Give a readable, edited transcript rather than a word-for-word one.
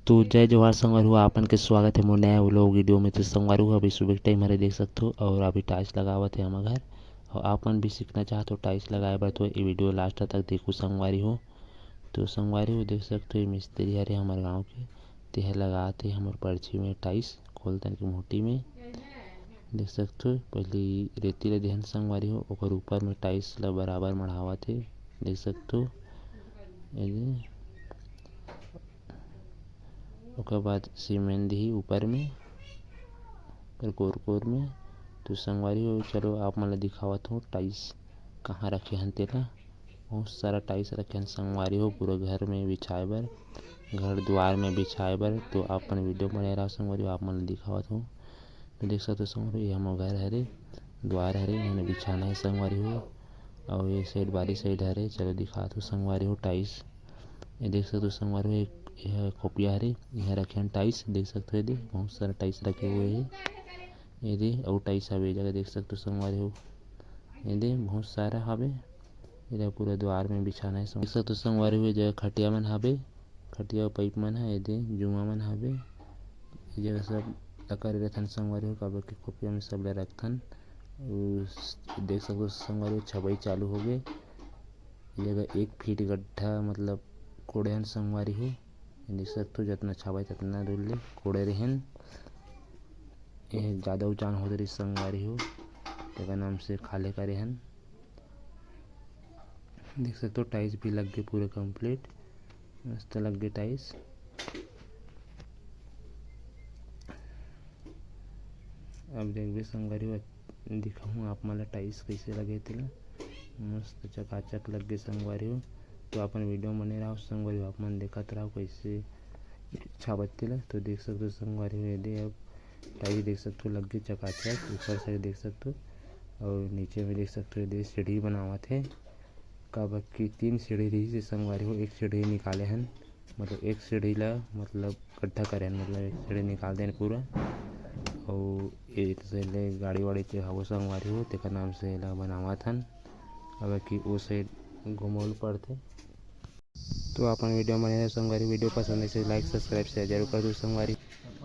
तो जय जवाहर संगवारी हो, आपन के स्वागत है मोर नया व्लॉग वीडियो में। तो संगवारी हो अभी सुबह के टाइम हरे देख सकते हो और अभी टाइल्स लगावत है हमारे घर। और आपन भी सीखना चाहते हो टाइल्स लगाए बर तो ये वीडियो लास्ट तक देखो संगवारी हो। तो संगवारी हो देख सकते हो मिस्त्री हरे हमारे गाँव के तेह लगाते हमारे पर्ची में टाइल्स खोलतन की मोटी में देख सकते हो। पहले रेती ले देहन संगवारी हो ओकर ऊपर में टाइल्स ला बराबर मढ़ावत है देख सकते हो। ओकर बाद सीमेंट दी ऊपर में कोर कोर में। तो संगवारी हो चलो आप मन ला दिखावत हूँ टाइल्स कहाँ रखे हन तेला। बहुत सारा टाइल्स रखे हन संगवारी हो पूरा घर में बिछाए बर, घर द्वार में बिछाए बर। तो आप मन वीडियो बने रहा संगवारी हो आप मन ला दिखावत हूँ। तो देख सकते हो संगवारी ये हमार घर हरे, द्वार हरे, मैंने बिछाना है संगवारी हो। और ये साइड बारी साइड हरे चलो दिखात हूँ संगवारी हो टाइल्स। ये देख सकते हो संगवारी हो एक यह खोपिया हरे यहाँ रखे हन टाइल्स देख सकते हो। ये बहुत सारा टाइल्स रखे हुए हैं ये दे और टाइल्स हवे जगह देख सकते हो संगवारी हो। ये दे बहुत सारा हवे ये पूरा द्वार में बिछाना है देख सकते हो संगवारी हो। जगह खटिया मन हवे, खटिया पाइप मन है ये दे जुआ मन हवे ये जगह सब लकर रखन संगवारी हो काबर के खोपिया में सब ला रखथन। देख सकते हो संगवारी हो छबाई चालू हो गए ये जगह 1 फीट गड्ढा मतलब कोड़े हन संगवारी हो। देख सकते हो जितना छावा उतना दूर ले कोड़े रहेन ये ज़्यादा ऊंचान हो रही संगवारी हो तेका नाम से खाले करे हन। देख सकते हो टाइल्स भी लग गए पूरे कंप्लीट मस्त लग गए टाइल्स। अब देखिए संगवारी हो दिखाऊँ आप मन ला टाइल्स कैसे लगे तेला मस्त चकाचक लग गए संगवारी हो। तो अपन वीडियो बने रहो संगवारी हो आप मन देखत रहो कैसे छावत तेला। तो देख सकते हो संगवारी हो ये दे अब टाइल्स देख सकते हो लग गए चकाचक ऊपर से देख सकते हो और नीचे में देख सकते हो ये सीढ़ी बनावत है काबर की 3 सीढ़ी रही से संगवारी हो। एक सीढ़ी निकाले हन मतलब एक सीढ़ी ला मतलब गड्ढा करे हन मतलब एक सीढ़ी निकाल देन पूरा। और एक से ले गाड़ी वाड़ी के हवा संगवारी हो तेकर नाम से ला बनावत हन अब कि वो साइड घुमोल पड़ते। तो अपन वीडियो बने संगवारी वीडियो पसंद है लाइक सब्सक्राइब शेयर जरूर कर दो संगवारी।